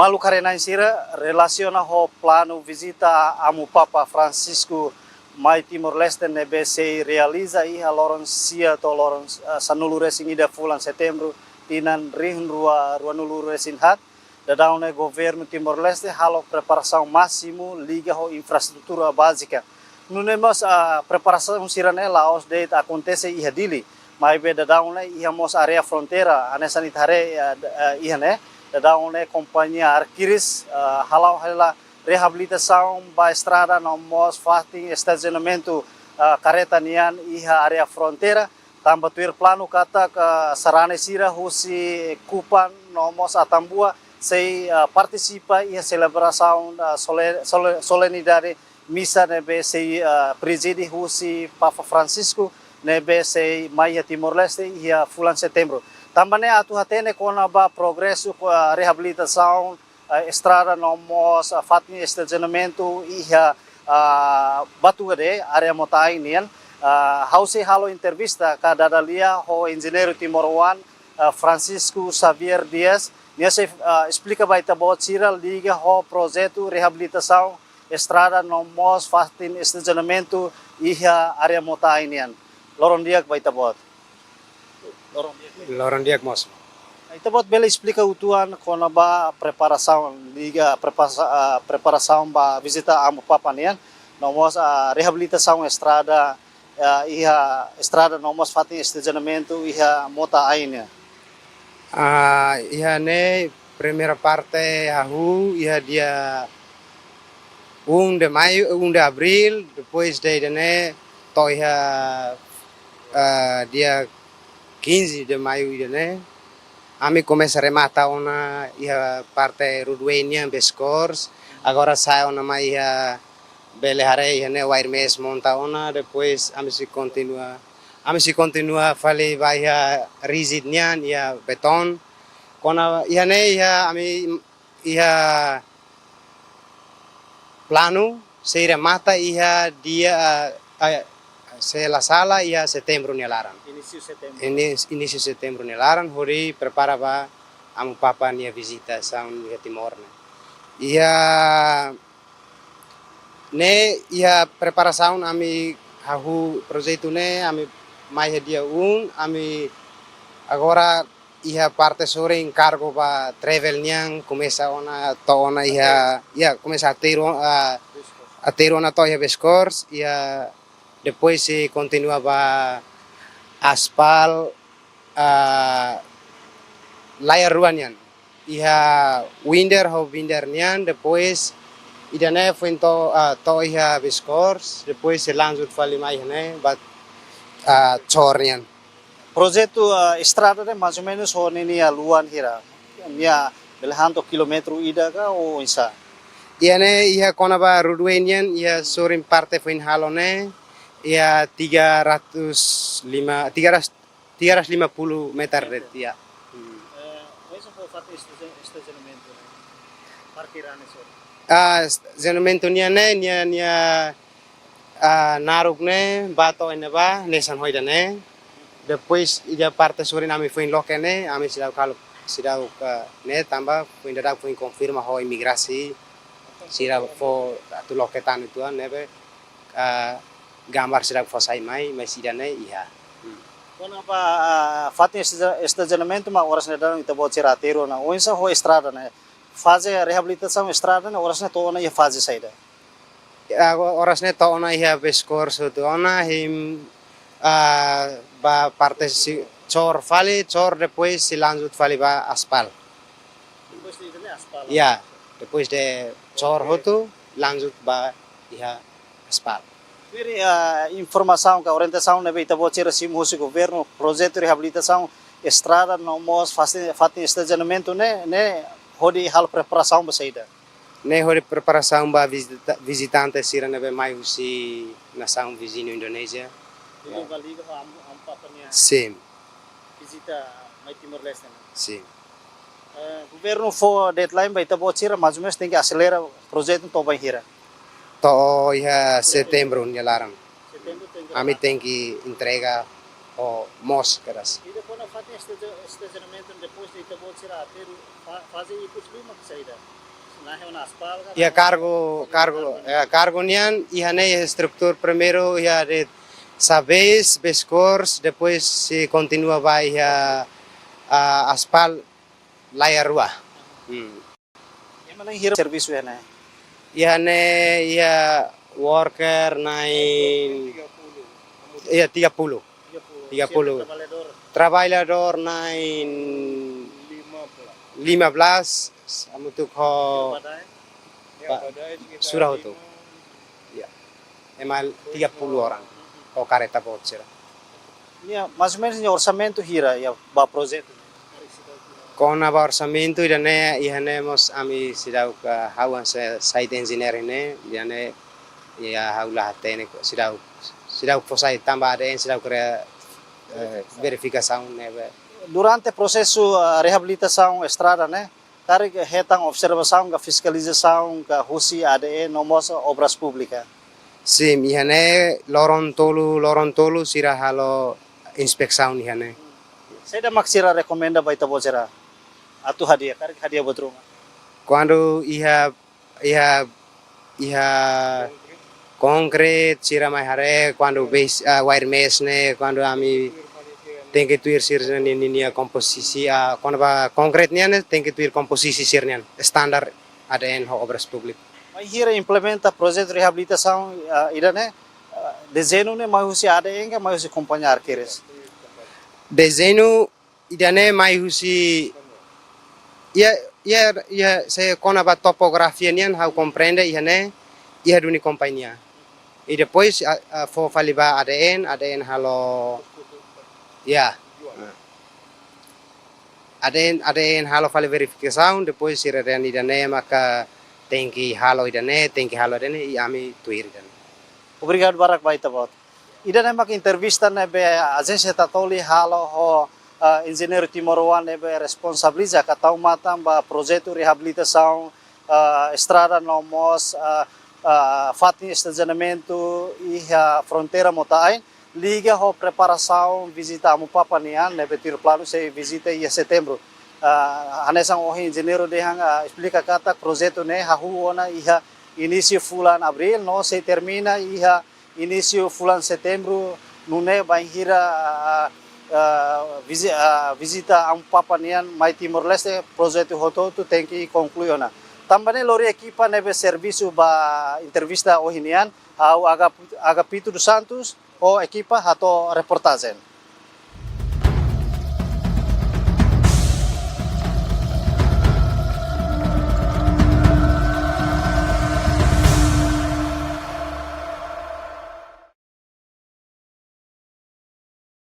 malu karena sira relaciona ho plano visita amu Papa Francisco mai Timor Leste nebe se realiza iha loron sia to loron sanulu resin ida fulan setembro tinan rin rua nulu resin hat dadaune governo Timor Leste halo preparação máximo liga ho infraestrutura básica nunemos a preparação sirane laos de acontece iha dili mai be dadaune iha mos area fronteira ane sanitare iha ne dadaune companhia Arquiris halau hala reabilitação ba estrada no mos fasting estacionamento careta nian iha area fronteira tambah tuir plano kata ke sarane sira husi kupan no mos atambua sei participa iha celebração solenidade misa nebe sei presidi husi Papa Francisco nebe sei Maia Timor Leste iha fulan setembro tambane atu hatene kona ba progresso reabilitação estrada nomos fatni estacionamento iha batu gede area motai nian hause halo entrevista ka dadalia ho engenheiro Timor-One Francisco Xavier Dias nia se explica baita bot sira liga ho projeto reabilitação estrada nomos fatni estacionamento iha area motai nian loron dia baita bot loron dia mos. Ita bot bela explica utuan kona ba preparação liga preparação ba visita amu Papa nian nomos reabilitação estrada iha estrada nomos fatni estacionamento iha mota ainya Iha ne primeira parte ahu iha dia 1 de maio 1 de abril depois de ne to iha dia 15 de maio ne ami começa a remata ona iha parte Ruduenia Bescors agora sai ona mai iha bele hare iha ne wire mesh monta ona depois ami se continua fale vai iha rigid nian iha beton kona iha ne iha ami iha plano se remata iha dia se la sala iha setembro ni laran início de setembro ni laran hori prepara ba amu Papa nia visita saun iha Timor iha preparação ami hahu projeto ne ami mai dia ami agora iha parte sore encargo ba travel niang começa ona to ona iha começa a ter ona to iha Bescors iha depois se continua ba aspal layar ruanian iha winder nian depois idane foi to iha Bescors depois se lanjut fali mai ne bat chornian projeto estrada ne mais ou menos ho nini luan hira nia belhanto kilometro ida ka o insa iha kona ba Ruduenian iha sorin parte foi halone iha 350 meter de dia Eso foi fatto estacionamento parkirane so estacionamento nia naruk ne bato ene ba nesan hoida ne depois ida parte sore nami foi loke ne ami sidau ne tambah foi dadak foi confirma ho imigrasi sira fo tu loketan itu nebe gambar sidau fo sai mai sidane iha kona ba fatni estacionamento ma horas ne dan ita bot ratero na oinsa ho estrada ne fase reabilitação estrada ne horas ne to na ia fase saida horas ne to ona iha Bescors tu ona him ba parte chor depois se lanjut fali ba aspal depois de aspal depois de chor hotu lanjut ba iha aspal Viri informação ka orientação nebe ita bot sim husi governo projeto reabilitação estrada nomos fatni estacionamento ne hodi hal preparação ba saida ne hori preparação ba visitante sira nebe mai husi nação vizinho Indonesia liga am Papa nia sim visita mai Timor Leste sim governo for deadline ba ita bot sira mais ou menos tem que acelerar projeto to ba hira to iha setembro ni larang setembro tem ami tem que entrega o mos keras. E depois não fazem estacionamento depois de Itabol tirar, fazem isso lima que saída. Na reunião nas palgas. Ya cargo nian ihane estructur primero ya de sabes beskors depois se continua vai ya aspal layar rua. Yang mana hira serviço é né? Ihane ya worker nain ya 30. 30. Trabalhador nain 15 amutuk ho surah itu. Ya. Emal 30 orang. O careta voucher. Nia, mais ou menos em orçamento hira ya ba projeto. Com o orçamento ihane mos ami sidau ka hawan site engineer ini ihane ya haulah tene sidau posai tambah ada sidau kira verificação nebe. Durante o processo reabilitação estrada, né? Tarik hetang observação, ka fiscalização, ka husi ADE nomos obras públicas. Sim, ihane loron tolu sira halo inspeção ihane. Saya dah maksira rekomenda baita bocera. Atu hadiah, tarik hadiah buat rumah. Quando iha concrete sira mai hare quando base wire mesh ne quando ami tem que tuir sir ni komposisi quando ba concrete nian tem que tuir komposisi sir nian standar ADN ho obras publik. Mas hira implementa projeto reabilitação ida né? Desenho né mais husi ADE enga mais husi companhia arqueires. Desenho idane mai husi ya saya kona ba topografia nian how compreende ihane ia duni companhia. E depois for faliba ADN halo ya. ADN halo fali verificação depois sireren idane maka tengki halo idane e ami tuir idane. Obrigado barak baita bot. Ida né mak entrevista né be agência tatoli halo ho engenheiro Timor-Wan né be responsabiliza katau matam ba projeto reabilitação estrada nomos fatin estacionamento e a fronteira motain liga ho preparação visita Amupapa nian né betir plano se visita em setembro anesang ohi engenheiro dehang explica kata projeto né hahuona iha início fulan abril no se termina iha início fulan setembro nune banhira visita Amupapa nian mai Timor Leste projeto hototu tem que concluiona. Também lori equipa nebe serviço ba entrevista ohinian au agapito dos Santos o equipa hato reportagem.